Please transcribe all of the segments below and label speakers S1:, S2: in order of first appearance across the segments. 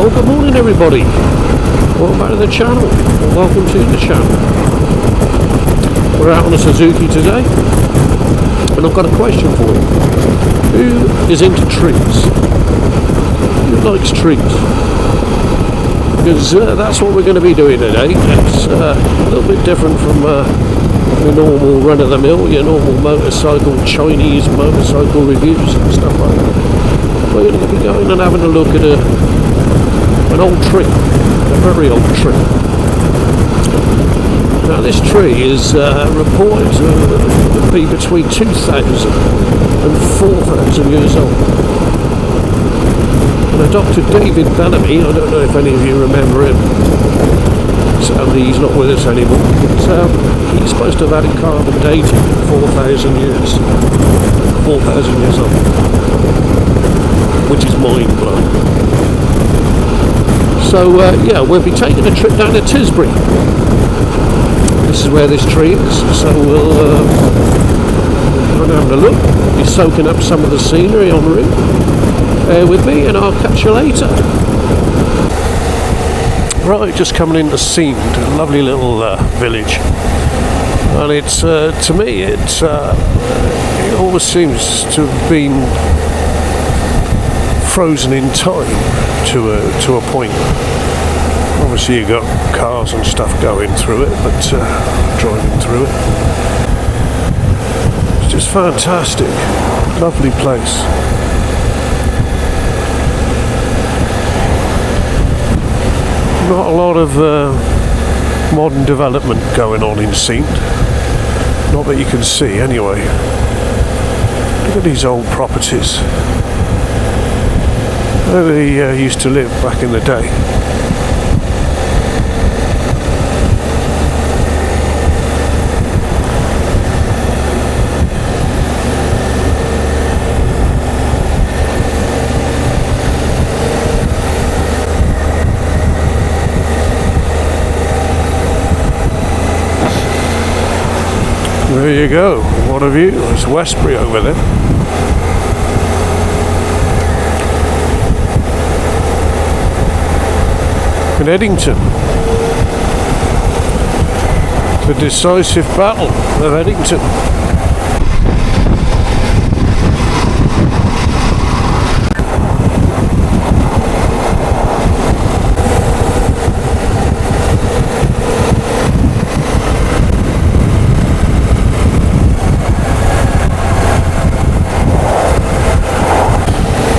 S1: Well, good morning everybody. Welcome back to the channel. Welcome to the channel. We're out on a Suzuki today, and I've got a question for you. Who is into trees? Who likes trees? Because that's what we're going to be doing today. It's a little bit different from the normal run-of-the-mill, your normal motorcycle, Chinese motorcycle reviews and stuff like that. We're going to be going and having a look at an old tree, a very old tree. Now this tree is reported to be between 2,000 and 4,000 years old. And Dr. David Bellamy, I don't know if any of you remember him, sadly he's not with us anymore, but he's supposed to have had it carbon dated 4,000 years. 4,000 years old. Which is mind-blowing. So yeah, we'll be taking a trip down to Tisbury. This is where this tree is, so we'll go and have a look, be soaking up some of the scenery en route. Bear with me and I'll catch you later. Right, just coming into Seamed, a lovely little village, and it's to me it always seems to have been frozen in time to a point. Obviously you got cars and stuff going through it, but driving through it, it's just fantastic, lovely place. Not a lot of modern development going on in Seamed, not that you can see anyway. Look at these old properties. Where they used to live back in the day. There you go, what a view. It's Westbury over there. In Eddington. The decisive battle of Eddington.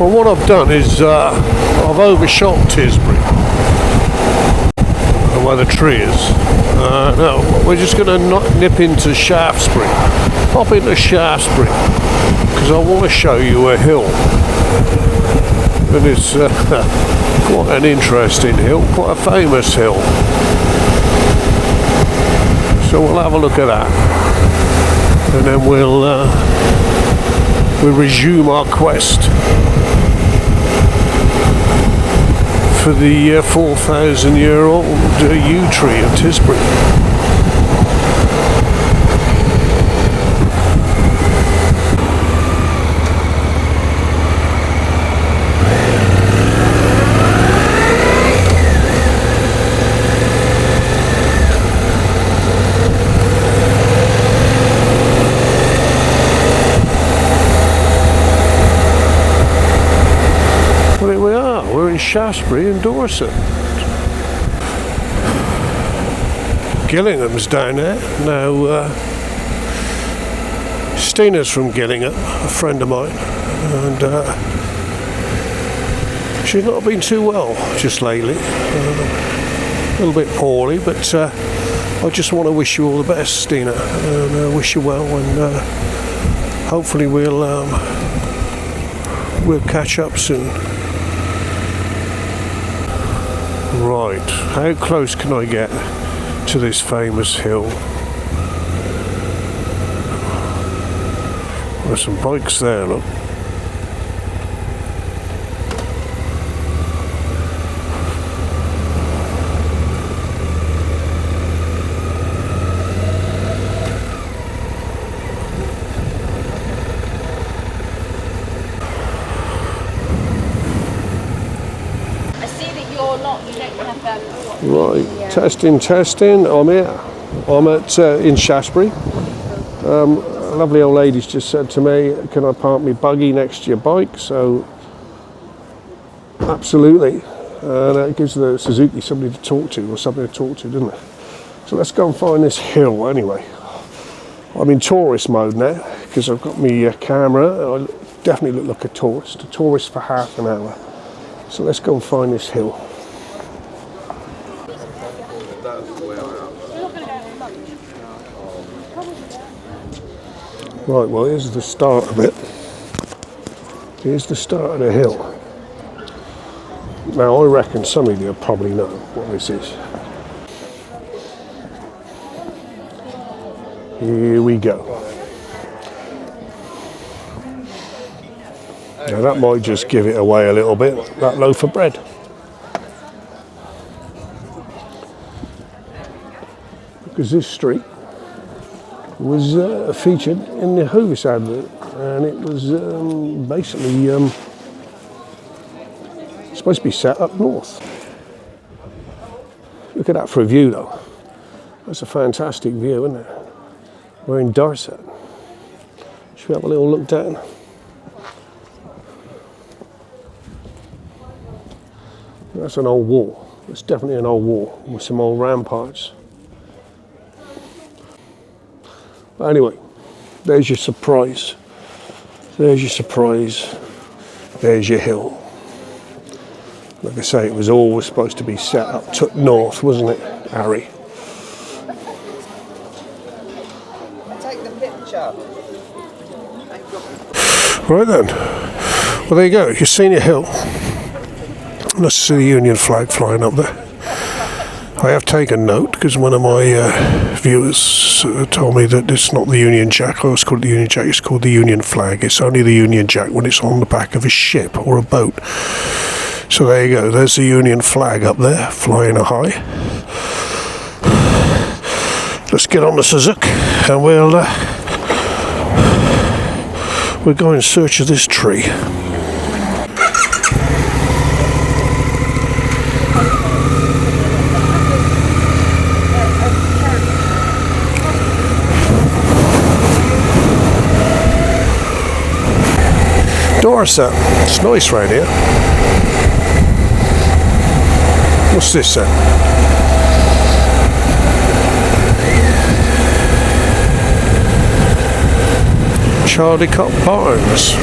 S1: Well, what I've done is I've overshot Tisbury, where the tree is. No, we're just going to nip into Shaftesbury, pop into Shaftesbury, because I want to show you a hill. And it's quite an interesting hill, quite a famous hill. So we'll have a look at that, and then we'll resume our quest for the 4,000-year-old Yew Tree of Tisbury. Well, here we are. We're in Shaftesbury in Dorset. Gillingham's down there. Now, Stina's from Gillingham, a friend of mine, and she's not been too well just lately. A little bit poorly, but I just want to wish you all the best, Stina, and wish you well, and hopefully we'll catch up soon. Right, how close can I get to this famous hill? There's some bikes there, look. Testing. I'm here. I'm in Shaftesbury. A lovely old lady's just said to me, can I park my buggy next to your bike? So, absolutely. And it gives the Suzuki somebody to talk to, doesn't it? So let's go and find this hill anyway. I'm in tourist mode now because I've got my camera. I definitely look like a tourist for half an hour. So let's go and find this hill. Right, well, here's the start of it. Here's the start of the hill. Now, I reckon some of you probably know what this is. Here we go. Now, that might just give it away a little bit, that loaf of bread. Because this street was featured in the Hovis advert, and it was basically supposed to be set up north. Look at that for a view though. That's a fantastic view, isn't it? We're in Dorset. Should we have a little look down? That's an old wall. It's definitely an old wall with some old ramparts. But anyway, there's your surprise. There's your surprise. There's your hill. Like I say, it was always supposed to be set up north, wasn't it, Harry?
S2: Take the picture.
S1: Right then. Well, there you go. You've seen your hill. Nice to see the Union flag flying up there. I have taken note because one of my viewers told me that it's not the Union Jack. I always call it the Union Jack. It's called the Union flag. It's only the Union Jack when it's on the back of a ship or a boat. So there you go. There's the Union flag up there, flying high. Let's get on the Suzuki and we'll go in search of this tree. Dorset. It's nice round here. What's this then? Chaldicott Barns.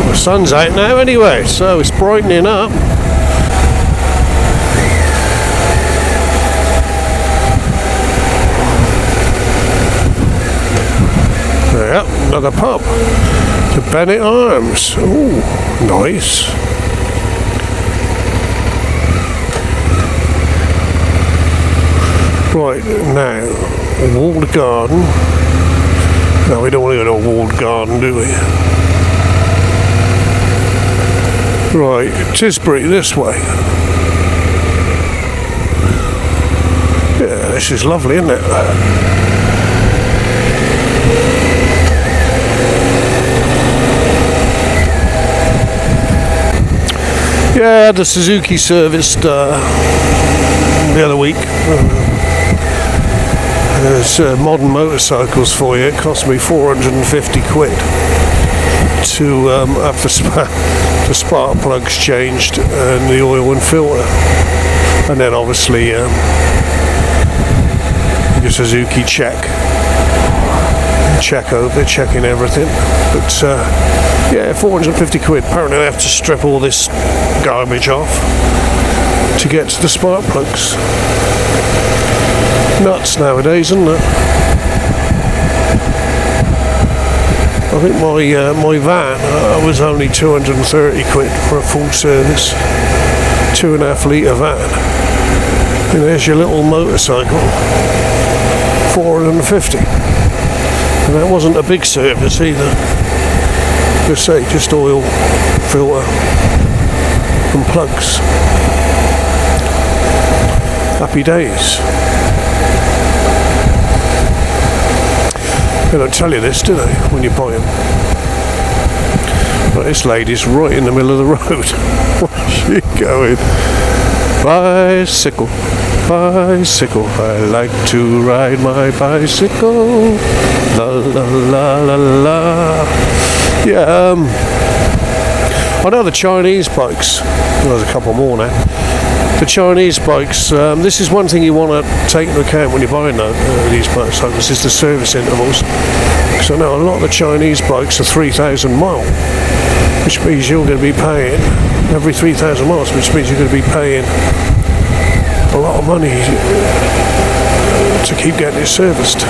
S1: The sun's out now anyway, so it's brightening up. Yep, another pub. The Bennett Arms. Ooh, nice. Right, now, a walled garden. No, we don't want to go to a walled garden, do we? Right, Tisbury, this way. Yeah, this is lovely, isn't it? Yeah, the Suzuki serviced the other week. There's modern motorcycles for you. It cost me 450 quid to have the spark plugs changed and the oil and filter, and then obviously your Suzuki check over, checking everything. But yeah, 450 quid. Apparently I have to strip all this garbage off to get to the spark plugs. Nuts nowadays, isn't it? I think my van was only 230 quid for a full service, 2.5 litre van. And there's your little motorcycle, 450. And that wasn't a big service either. Just say, just oil, filter, and plugs. Happy days. They don't tell you this, do they, when you buy them? But this lady's right in the middle of the road. Where's she going? Bicycle, bicycle, I like to ride my bicycle. La la la la la. Yeah, I know the Chinese bikes. Well, there's a couple more now. The Chinese bikes, this is one thing you want to take into account when you're buying these motorcycles, is the service intervals. Because I know a lot of the Chinese bikes are 3,000 mile, which means you're going to be paying every 3,000 miles, which means you're going to be paying a lot of money to keep getting it serviced.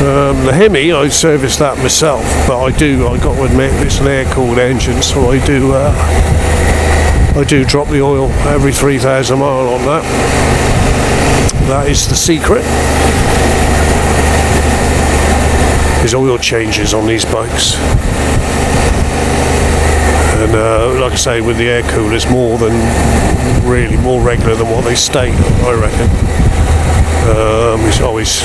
S1: The Hemi, I service that myself, but I got to admit, it's an air-cooled engine, so I do drop the oil every 3,000 mile on that. That is the secret. Is oil changes on these bikes. And like I say, with the air coolers, more regular than what they state, I reckon. It's always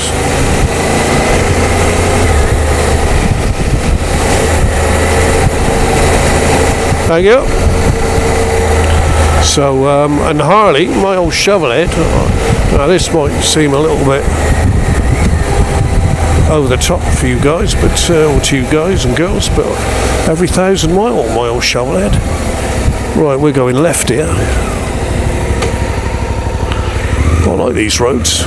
S1: thank you. So, and Harley, my old shovelhead. Now this might seem a little bit over the top for you guys, but or to you guys and girls, but every 1,000 mile, my old shovelhead. Right, we're going left here. I like these roads.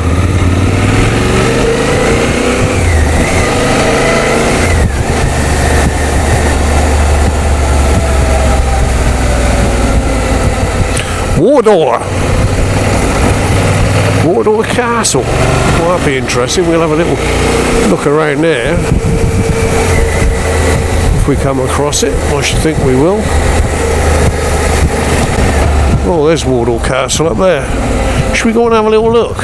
S1: Wardour Castle. Well, that'd be interesting. We'll have a little look around there if we come across it. I should think we will. Oh, there's Wardour Castle up there. Should we go and have a little look?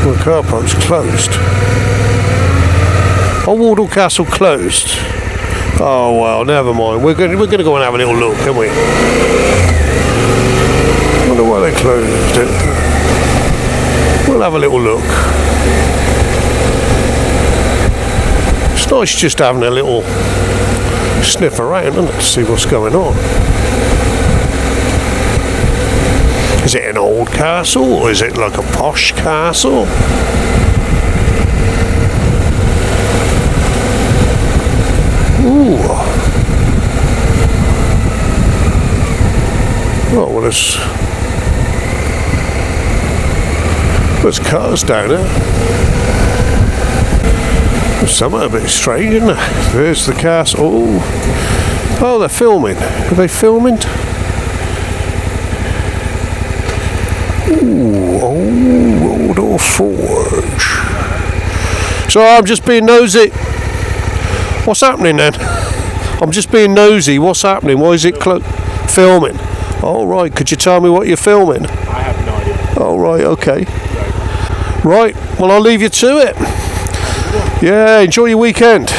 S1: Well, the car park's closed. Oh, Wardour Castle closed. Oh well, never mind. We're going to go and have a little look, can we? I wonder why they closed it. We'll have a little look. It's nice just having a little sniff around, isn't it, to see what's going on. Is it an old castle, or is it like a posh castle? Ooh. Oh, well, there's cars down there. There's something a bit strange, isn't there? There's the castle. Oh, they're filming. Are they filming? Ooh, oh, Wardour Forge. So I'm just being nosy. What's happening then? I'm just being nosy. What's happening? Why is it filming? Oh, right. Could you tell me what you're filming?
S3: I have no idea.
S1: Oh, right. Okay. Right. Well, I'll leave you to it. Yeah. Enjoy your weekend.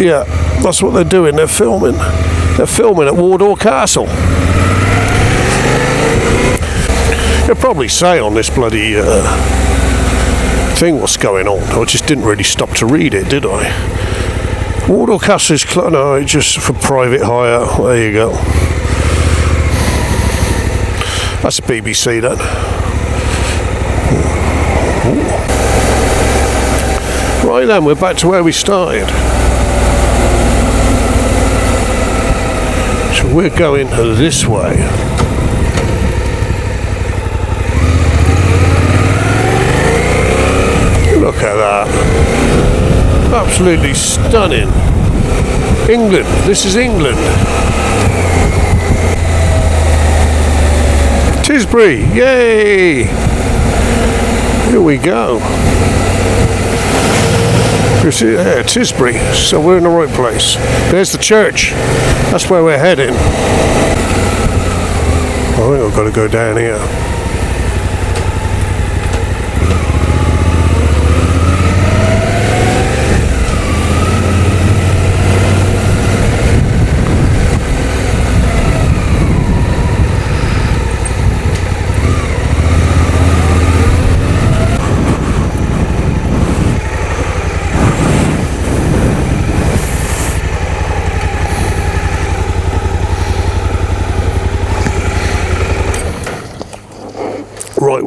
S1: Yeah. That's what they're doing. They're filming. They're filming at Wardour Castle. You'll probably say on this bloody thing what's going on. I just didn't really stop to read it, did I? Wardour Castle is no, just for private hire. There you go. That's the BBC then. Ooh. Right then, we're back to where we started. So we're going this way. Look at that. Absolutely stunning. England. This is England. Tisbury. Yay! Here we go. Yeah, Tisbury. So we're in the right place. There's the church. That's where we're heading. I think I've got to go down here.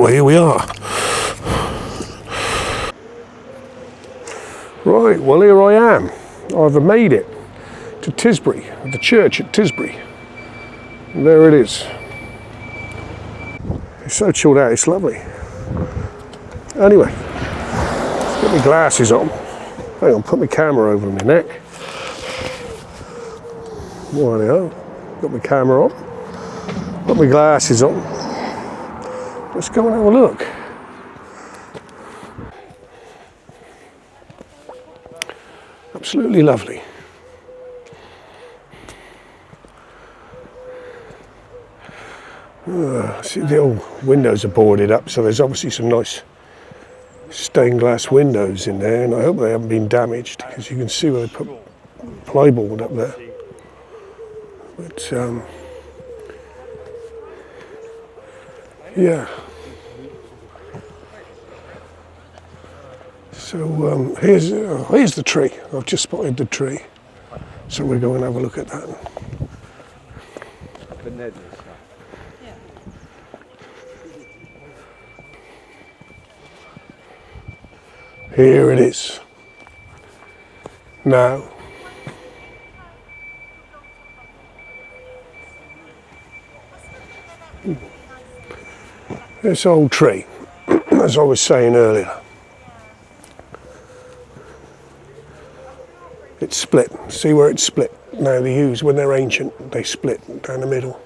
S1: Well, here we are. Right, well here I am. I've made it to Tisbury, the church at Tisbury. And there it is. It's so chilled out, it's lovely. Anyway, let's get my glasses on. Hang on, put my camera over my neck. Rightio, got my camera on. Put my glasses on. Let's go and have a look. Absolutely lovely. See, the old windows are boarded up, so there's obviously some nice stained glass windows in there, and I hope they haven't been damaged, because you can see where they put plyboard up there. But yeah. So here's the tree. I've just spotted the tree, so we're going to have a look at that. Here it is. Now, this old tree, as I was saying earlier, it's split. See where it's split? Now the yews, when they're ancient, they split down the middle.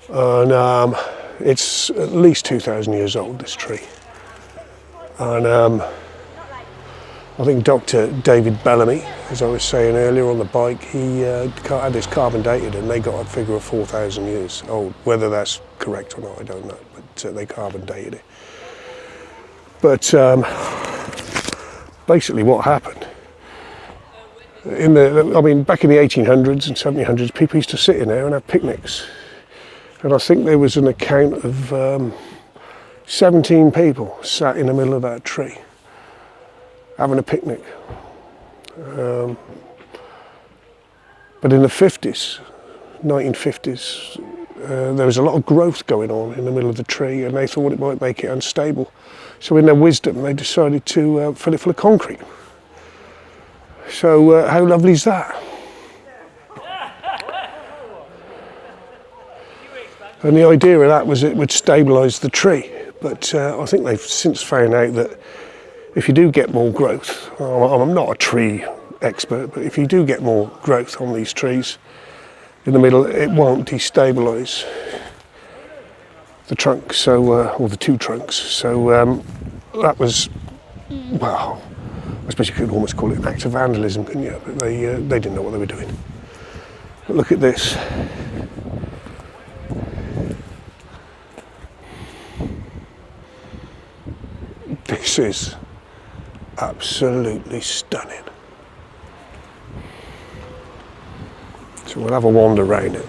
S1: And it's at least 2,000 years old, this tree. And I think Dr. David Bellamy, as I was saying earlier on the bike, he had this carbon dated and they got a figure of 4,000 years old. Whether that's correct or not, I don't know, but they carbon dated it. But basically what happened, back in the 1800s and 1700s, people used to sit in there and have picnics. And I think there was an account of 17 people sat in the middle of that tree having a picnic. But in the 50s, 1950s, there was a lot of growth going on in the middle of the tree, and they thought it might make it unstable. So in their wisdom, they decided to fill it full of concrete. So how lovely is that? And the idea of that was it would stabilise the tree. But I think they've since found out that if you do get more growth, I'm not a tree expert, but if you do get more growth on these trees in the middle, it won't destabilise the trunk, or the two trunks. So that was, well, I suppose you could almost call it an act of vandalism, couldn't you? But they didn't know what they were doing. But look at this. This is absolutely stunning. So we'll have a wander around it.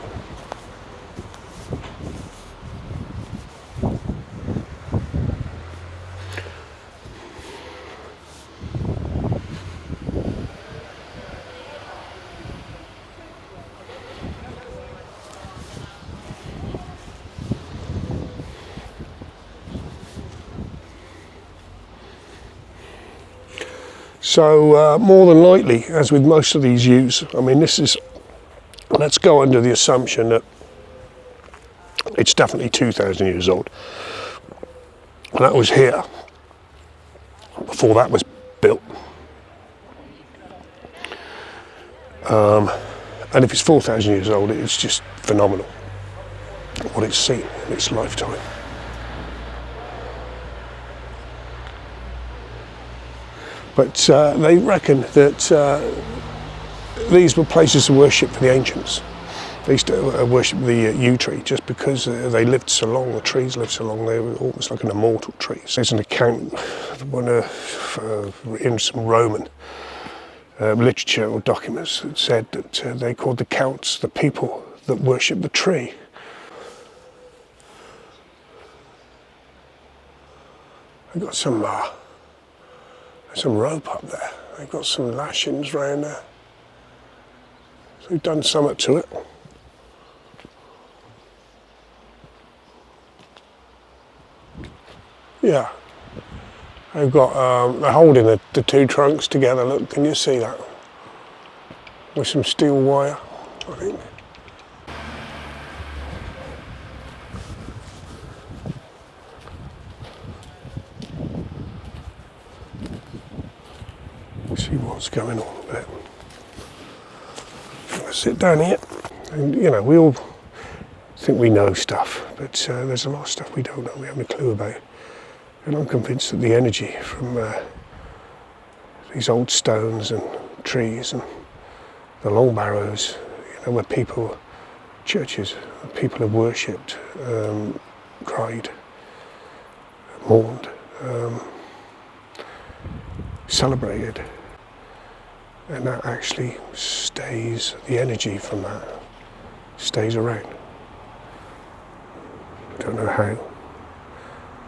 S1: So more than likely, as with most of these yews, let's go under the assumption that it's definitely 2,000 years old. And that was here before that was built. And if it's 4,000 years old, it's just phenomenal what it's seen in its lifetime. But they reckon that these were places of worship for the ancients. They used to worship the yew tree just because they lived so long, the trees lived so long, they were almost like an immortal tree. So there's an account in some Roman literature or documents that said that they called the Celts the people that worship the tree. They've got some rope up there. They've got some lashings round there. So they've done something to it.
S3: Yeah. They've got, they're holding the two trunks together, look, can you see that? With some steel wire, I think. See what's going on there. I'm gonna sit down here, and you know, we all think we know stuff, but there's a lot of stuff we don't know, we haven't a clue about. And I'm convinced that the energy from these old stones and trees and the long barrows, you know, where people, churches, where people have worshipped, cried, mourned, celebrated, and that actually stays, the energy from that stays around. I don't know how,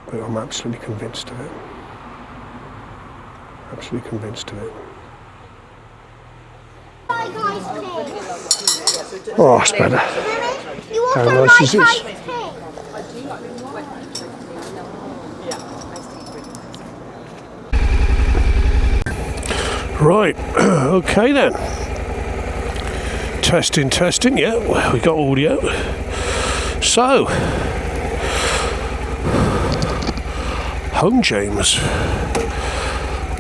S3: but I'm absolutely convinced of it. Absolutely convinced of it. Oh, that's better. How nice is this? Right, okay then. Testing, yeah, we got audio. So, home, James.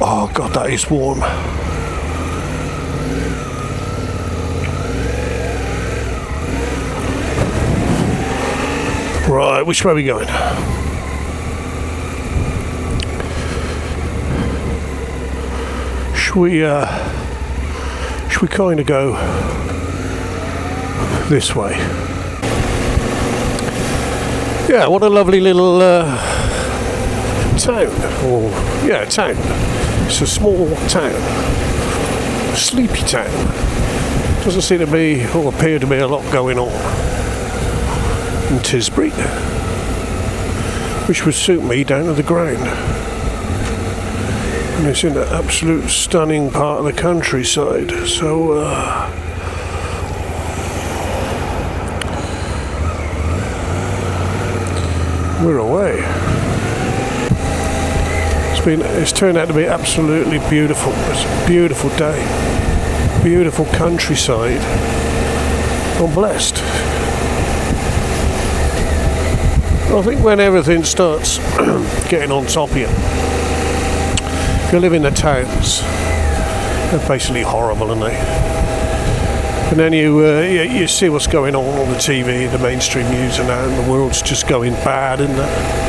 S3: Oh God, that is warm. Right, which way are we going? Should we kind of go this way? Yeah, what a lovely little town. Or yeah, town. It's a small town, a sleepy town. Doesn't seem to be, or appear to be, a lot going on in Tisbury, which would suit me down to the ground. And it's in an absolute stunning part of the countryside. So we're away. It's turned out to be absolutely beautiful. It's a beautiful day, beautiful countryside. I'm blessed. I think when everything starts getting on top of you, if you live in the towns, they're basically horrible, aren't they? And then you see what's going on the TV, the mainstream news, and that, and the world's just going bad, isn't it?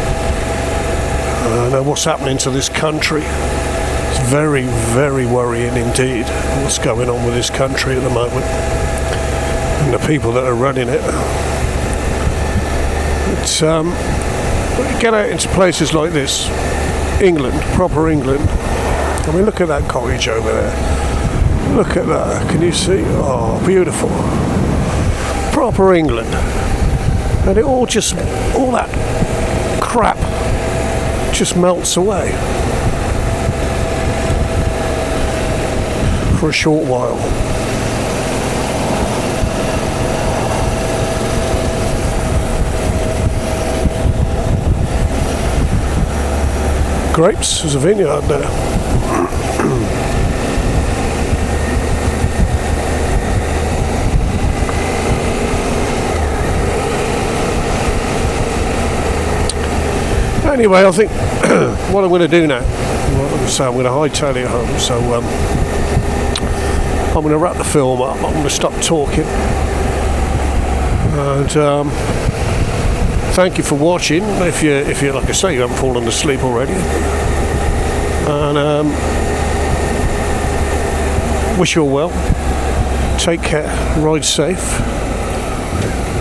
S3: What's happening to this country? It's very, very worrying indeed. What's going on with this country at the moment, and the people that are running it. It's get out into places like this, England, proper England. I mean, look at that cottage over there. Look at that. Can you see? Oh, beautiful. Proper England. And all that crap just melts away for a short while. Grapes, there's a vineyard there. Anyway, I think what I'm going to do now, I'm going to hightail it home, so I'm going to wrap the film up, I'm going to stop talking, and thank you for watching. If you like I say, you haven't fallen asleep already, and wish you all well, take care, ride safe,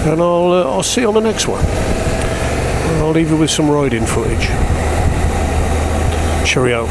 S3: and I'll see you on the next one. I'll leave you with some riding footage. Cheerio.